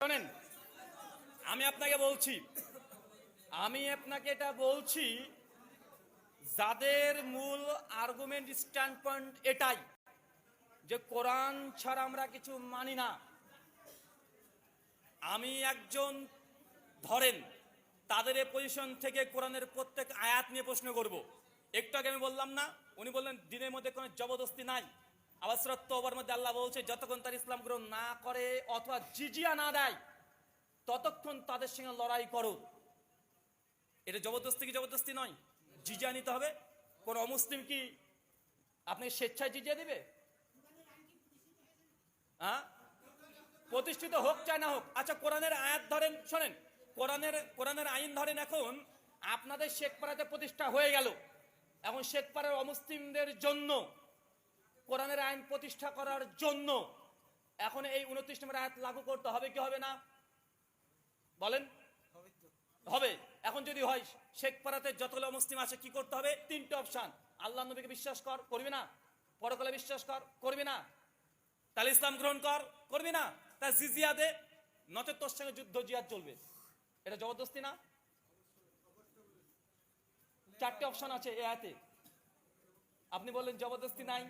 শোনেন, আমি আপনাকে এটা বলছি, যাদের মূল আর্গুমেন্ট স্ট্যান্ড পয়েন্ট এটাই যে কোরআন ছাড়া আমরা কিছু মানি না। আমি একজন, ধরেন তাদের এই পজিশন থেকে কোরআনের প্রত্যেক আয়াত নিয়ে প্রশ্ন করব। একটু আগে আমি বললাম না, উনি বললেন দিনের মধ্যে কোনো জবরদস্তি নাই। আবার সূরা তওবার মধ্যে আল্লাহ বলছে যতক্ষণ তার ইসলাম গ্রহণ না করে অথবা জিজিয়া না দেয় ততক্ষণ তাদের সঙ্গে লড়াই করো। এটা জবরদস্তি কি জবরদস্তি নয়? জিজিয়া নিতে হবে। কোন অমুসলিম কি আপনি স্বেচ্ছায় জিজিয়া দিবে? হ্যাঁ, প্রতিষ্ঠিত হোক চাই না হোক। আচ্ছা, কোরআনের আয়াত ধরেন, শোনেন, কোরআনের আইন ধরেন, এখন আপনাদের শেখপাড়াতে প্রতিষ্ঠা হয়ে গেল, এখন শেখপাড়ার অমুসলিমদের জন্য কোরআনের আইন প্রতিষ্ঠা করার জন্য এখন এই 29 নম্বর আয়াত লাগু করতে হবে কি হবে না? বলেন। হবে। এখন যদি হয়, শেখপাড়াতে যতগুলো মুসলিম আছে কি করতে হবে? 3টে অপশন। আল্লাহ নবীকে বিশ্বাস কর, করবি না। পরকালে বিশ্বাস কর, করবি না। তাহলে ইসলাম গ্রহণ কর, করবি না। তা জিজিয়া দে, নচেত তোর সঙ্গে যুদ্ধ জিহাদ চলবে। এটা জবরদস্তি না? 4টে অপশন আছে এই আয়াতে, আপনি বললেন জবরদস্তি নাই।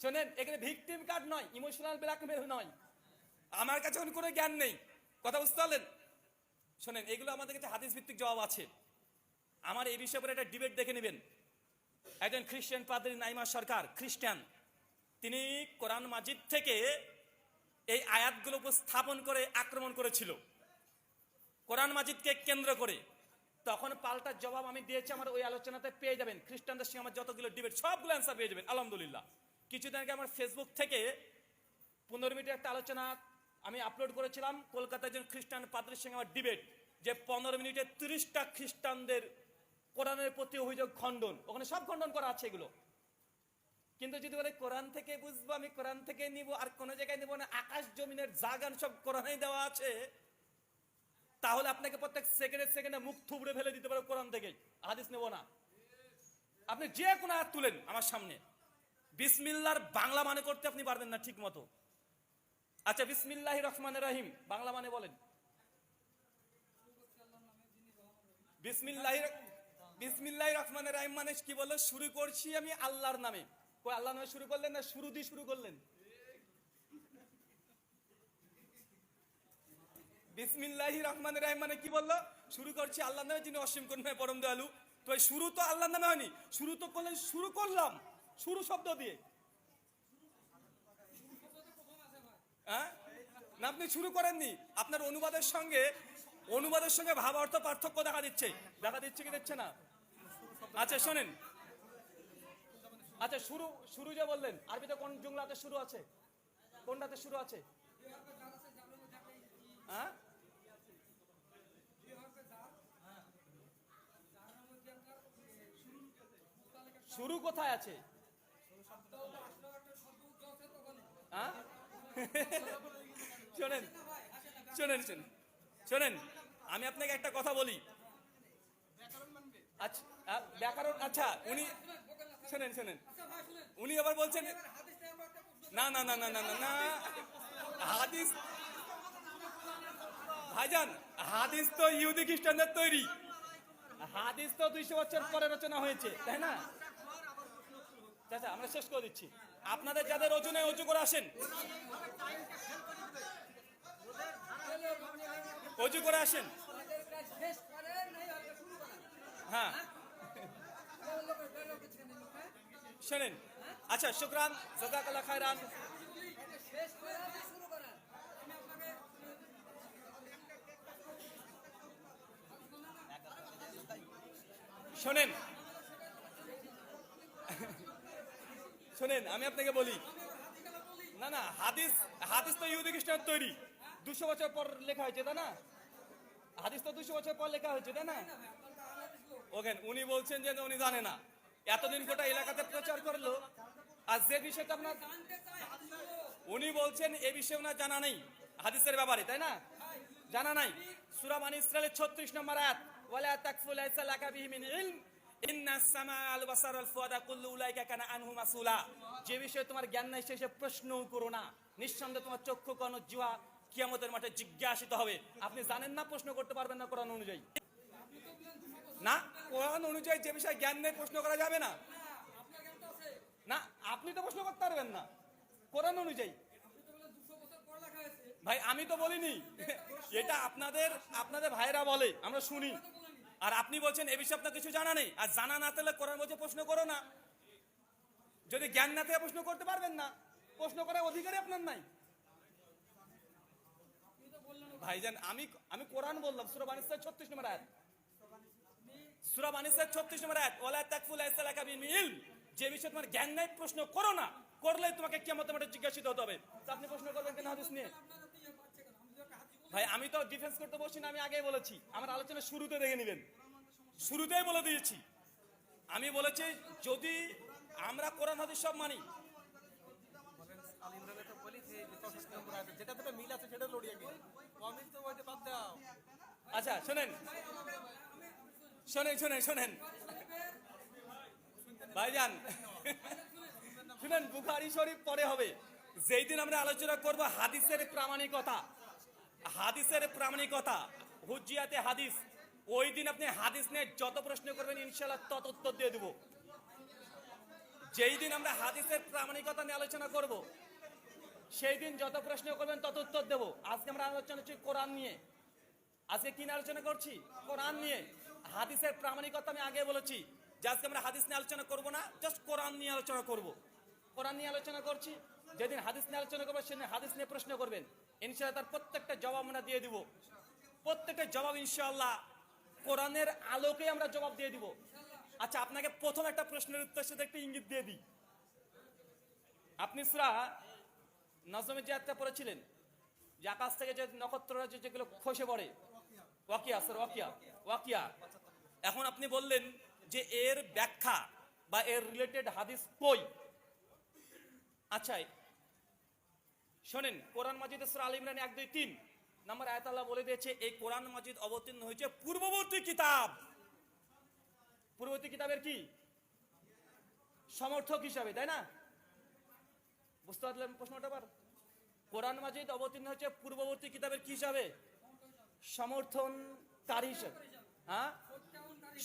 শোনেন, এখানে ভিকটিম কার্ড নয়, ইমোশনাল ব্ল্যাকমেল নয়। আমার কাছে কোনো জ্ঞান নেই, কথা বুঝতে পারলেন? শোনেন, এগুলো আমাদের কাছে হাদিস ভিত্তিক জবাব আছে। আমার এই বিষয়ে উপরে একটা ডিবেট দেখে নেবেন। একজন খ্রিস্টান পাদ্রী নাইমা সরকার, খ্রিস্টান, তিনি কোরআন মাজিদ থেকে এই আয়াতগুলো উপস্থাপন করে আক্রমণ করেছিল কোরআন মাজিদকে কেন্দ্র করে। তখন পাল্টা জবাব আমি দিয়েছি, আমার ওই আলোচনাতে পেয়ে যাবেন। খ্রিস্টানদের সঙ্গে আমার যতগুলো ডিবেট সবগুলো অ্যান্সার পেয়ে যাবেন আলহামদুলিল্লাহ। কিছুদিন আগে আমার ফেসবুক থেকে 15 মিনিটের একটা আলোচনা আমি আপলোড করেছিলাম। কলকাতার একজন খ্রিস্টান পাদ্রীর সঙ্গে আমার ডিবেট, যে 15 মিনিটে 30টা খ্রিস্টানদের কোরআনের প্রতি অভিযোগ খণ্ডন, ওখানে সব খণ্ডন করা আছে এগুলো। কিন্তু যদি বলে কোরআন থেকে বুঝবো, আমি কোরআন থেকে নিব, আর কোন জায়গায় নিব না, আকাশ জমিনের জাগান সব কোরআনেই দেওয়া আছে, তাহলে আপনাকে প্রত্যেক সেকেন্ডে মুখ থুবড়ে ফেলে দিতে পারো কোরআন থেকে। হাদিস নেব না। আপনি যে কোনো আয়াত তুলেন আমার সামনে, বিসমিল্লাহর বাংলা মানে করতে আপনি পারবেন না ঠিক মতো। আচ্ছা, বিসমিল্লাহির রহমানির রহিম বাংলা মানে বলেন। বিসমিল্লাহির রহমানির রহিম মানে কি বললেন? শুরু করছি আমি আল্লাহর নামে। কই আল্লাহর নামে শুরু করলেন না শুরু দিয়ে শুরু করলেন? বিসমিল্লাহির রহমানির রহিম মানে কি বললো? শুরু করছি আল্লাহর নামে, যিনি অসীম করুণাময় পরম দয়ালু। তো শুরু তো আল্লাহর নামে হয়নি, শুরু তো করলেন, শুরু করলাম শুরু শব্দ দিয়ে। হ্যাঁ না, আপনি শুরু করেননি। আপনার অনুবাদের সঙ্গে ভাব অর্থ পার্থক্য দেখা দিচ্ছে কি দিচ্ছে না? আচ্ছা শোনেন, আচ্ছা শুরু যে বললেন, আরবিতে কোন জুমলাতে শুরু আছে? কোনটাতে শুরু আছে? হ্যাঁ, শুরু কোথায় আছে? হ্যাঁ, শোনেন, আমি আপনাকে একটা কথা বলি। আচ্ছা, ব্যাকরণ, আচ্ছা উনি শোনেন, উনি আবার বলছেন না না না না না না হাদিস, ভাইজান, হাদিস তো ইহুদি খ্রিস্টানদের তৈরি। হাদিস তো 200 বছর পরে রচনা হয়েছে, তাই না? আচ্ছা, আমরা শেষ করে দিচ্ছি। আপনাদের যাদের ওজনে অজু করে আসেন, অজু করে আসেন। হ্যাঁ, শোনেন, আচ্ছা, শুকরান, জাযাকাল্লাহ খায়রান। শোনেন, আমি আপনাকে বলি, না হাদিস তো ইহুদি খ্রিস্টান তৈরি, 200 বছর পর লেখা হয়েছে, তাই না? হাদিস তো 200 বছর পর লেখা হয়েছে, তাই না? ওখানে উনি বলছেন যে উনি জানে না, এতদিন গোটা এলাকাতে প্রচার করলো, আর যে বিষয়টা আপনার, উনি বলছেন এ বিষয়ে ওনার জানা নেই হাদিসের ব্যাপারে, তাই না? জানা নাই। সূরা বনী ইসরাঈলের 36 নম্বর আয়াত, ওয়ালা তাকফু লাইসা লাকা বিহি মিন ইলম ইন্নাস সামা আল বাসার আল ফুয়াদা কুল্লু উলাইকা কানা আনহু মাসউলা। যে বিষয়ে তোমার জ্ঞান নাই সে প্রশ্নও করো না, নিঃসন্দেহে তোমার চক্ষু, কান, জিহ্বা কিয়ামতের মাঠে জিজ্ঞাসিত হবে। আপনি জানেন না, প্রশ্ন করতে পারবেন না কোরআন অনুযায়ী। না, কোরআন অনুযায়ী যে বিষয়ে জ্ঞান নেই প্রশ্ন করা যাবে না। না, আপনি তো প্রশ্ন করতে পারবেন না কোরআন অনুযায়ী। ভাই আমি তো বলিনি, এটা আপনাদের ভাইরা বলে, আমরা শুনি। আর আপনি বলছেন এ বিষয়ে আপনার কিছু জানা নেই। আর জানা না থাকলে কোরআন বলছে প্রশ্ন করো না। যদি জ্ঞান না থাকে প্রশ্ন করতে পারবেন না, প্রশ্ন করার অধিকারই আপনার নাই। ভাইজান আমি কোরআন বললাম, সূরা বানিসা 36 নম্বর আয়াত। সূরা বানিসা 36 নম্বর আয়াত, ওয়ালা তাকফু লাইসা লাকা বিল ইলম, যে বিষয়ে তোমার জ্ঞান নাই প্রশ্ন করো না, করলে তোমাকে কিয়ামতের মাঠে জিজ্ঞাসিত হতে হবে। তো আপনি প্রশ্ন করবেন কেন হাদিস নিয়ে? ভাই আমি তো ডিফেন্স করতে বসছি না, আমি আগেই বলেছি, আমার আলোচনা শুরুতে দেখে নেবেন, শুরুতেই বলে দিয়েছি। আমি বলেছি যদি আমরা কোরআন হাদিস সব মানি, আচ্ছা শোনেন শোনেন শোনেন শোনেন ভাইজান শুনেন, বুখারী শরীফ পরে হবে। যেই দিন আমরা আলোচনা করব হাদিসের প্রামাণিকতা, হাদিসের প্রামাণিকতা, হুজ্জিয়াতে হাদিস, ওই দিন আপনি হাদিস নিয়ে যত প্রশ্ন করবেন ইনশাআল্লাহ তত উত্তর দিয়ে দেব। যেই দিন আমরা হাদিসের প্রামাণিকতা নিয়ে আলোচনা করব সেই দিন যত প্রশ্ন করবেন তত উত্তর দেব। আজকে আমরা আলোচনা করছি কোরআন নিয়ে। আজকে কি নিয়ে আলোচনা করছি? কোরআন নিয়ে। হাদিসের প্রামাণিকতা আমি আগে বলেছি যে আজকে আমরা হাদিস নিয়ে আলোচনা করব না, জাস্ট কোরআন নিয়ে আলোচনা করব। কোরআন নিয়ে আলোচনা করছি, যেদিন হাদিস নিয়ে আলোচনা করবো সেদিন হাদিস নিয়ে প্রশ্ন করবেন, ইনশাআল্লাহ তার প্রত্যেকটা জবাব আমরা দিয়ে দিব। প্রত্যেকটা জবাব ইনশাআল্লাহ কোরআনের আলোকে আমরা জবাব দিয়ে দিব। আচ্ছা আপনাকে প্রথম একটা প্রশ্নের উত্তর সাথে একটা ইঙ্গিত দিয়ে দিই। আপনি সূরা নজমের যে আয়াতটা পড়েছিলেন, যে আকাশ থেকে যে নক্ষত্ররা যেগুলো খসে পড়ে, ওয়াকিয়া স্যার, ওয়াকিয়া। এখন আপনি বললেন যে এর ব্যাখ্যা বা এর রিলেটেড হাদিস কই? আচ্ছা শোনেন, কোরআন মাজিদে সূরা আল ইমরান 1, 2, 3 নম্বর আয়াত আল্লাহ বলে দিয়েছে এই কোরআন মাজিদ অবতীর্ণ হয়েছে পূর্ববর্তী কিতাব। পূর্ববর্তী কিতাবের কি সমর্থক হিসাবে, তাই না? বুঝতে পারলেন প্রশ্নটা? আবার কোরআন মাজিদ অবতীর্ণ হয়েছে পূর্ববর্তী কিতাবের কি হিসাবে? সমর্থনকারী হিসাবে। হ্যাঁ,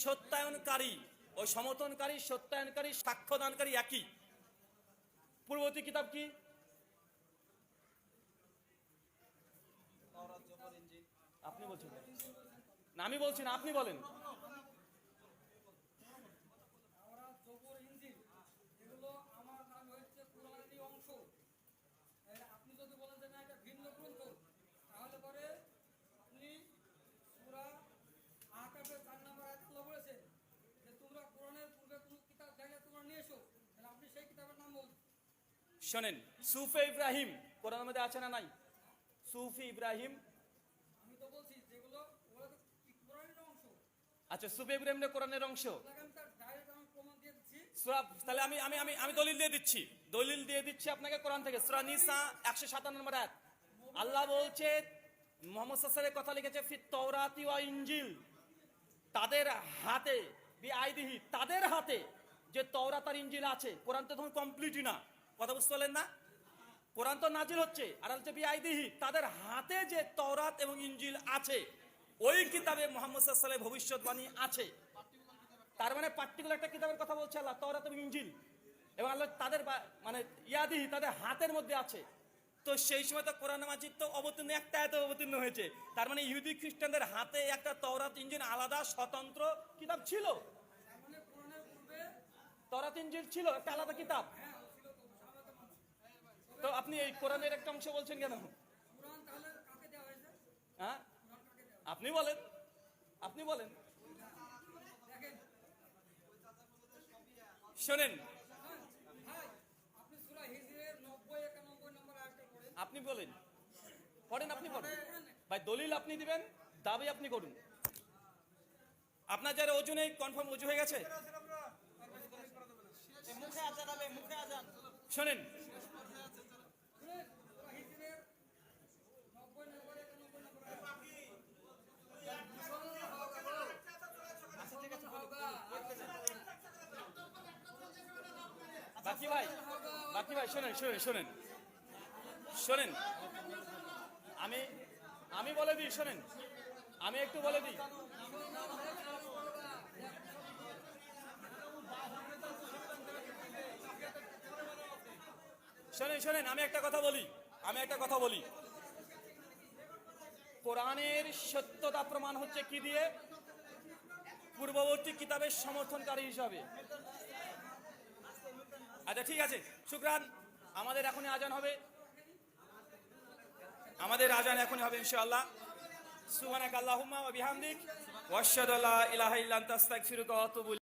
সত্যায়নকারী। ওই সমর্থনকারী, সত্যায়নকারী, সাক্ষ্যদানকারী একই। পূর্ববর্তী কিতাব কি? আপনি বলছেন না, আমি বলছি না, আপনি বলেন। শোনেন, সুফে ইব্রাহিম কোরআনের মধ্যে আছে না নাই? সুফি ইব্রাহিম, আচ্ছা সুফে ইব্রাহিম কোরআনের অংশ। তাহলে আমি আমি আমি আমি দলিল দিয়ে দিচ্ছি আপনাকে কোরআন থেকে। সূরা নিসা 157 নম্বর আয়াত, আল্লাহ বলছে মুহাম্মদ সাল্লাল্লাহু আলাইহি ওয়াসাল্লামের কথা লিখেছে ফিত তাওরাতি ওয়া ইনজিল, তাদের হাতে, বিআইদিহি, তাদের হাতে যে তাওরাত আর ইনজিল আছে। কোরআন তো তখন কমপ্লিটই না, কথা বুঝতে পারলেন না? কোরআন তো নাজিল হচ্ছে, আর হচ্ছে বিআইদিহি, তাদের হাতে যে তাওরাত এবং ইনজিল আছে, ওই কিতাবে মুহাম্মদ সাল্লাল্লাহু আলাইহি ওয়াসাল্লামের ভবিষ্যৎবাণী আছে। তার মানে পার্টিকুলার একটা কিতাবের কথা বলছে আল্লাহ, তাওরাত এবং ইনজিল, এবং আল্লাহ তাদের মানে ইয়াদিহি, তাদের হাতের মধ্যে আছে। তো সেই সময় তো কোরআন মাজিদ তো অবতীর্ণ একটা আয়াতে অবতীর্ণ হয়েছে। তার মানে ইহুদি খ্রিস্টানদের হাতে একটা তাওরাত ইনজিল আলাদা স্বতন্ত্র কিতাব ছিল। তাওরাত ইনজিল ছিল একটা আলাদা কিতাব। তো আপনি এই কোরআনের একটা অংশ বলছেন কেন? হ্যাঁ, আপনি বলেন। শোনেন, আপনি বলেন, আপনি পড়েন ভাই, দলিল আপনি দিবেন, দাবি আপনি করুন। আপনার যারা ওজনে কনফার্ম ওজু হয়ে গেছে, শোনেন, বাকি ভাই শোনেন, আমি আমি বলে দিই, শোনেন, আমি একটু বলে দিই। শোনেন শোনেন, আমি একটা কথা বলি। কোরআনের সত্যতা প্রমাণ হচ্ছে কি দিয়ে? পূর্ববর্তী কিতাবের সমর্থনকারী হিসাবে। আচ্ছা ঠিক আছে, শুকরান। আমাদের এখনই আজান হবে, ইনশাআল্লাহ। সুবহানাকাল্লাহুম্মা ওয়া বিহামদিক ওয়া আশহাদু আল্লা ইলাহা ইল্লা আনতা আস্তাগফিরুকা ওয়া আতুবু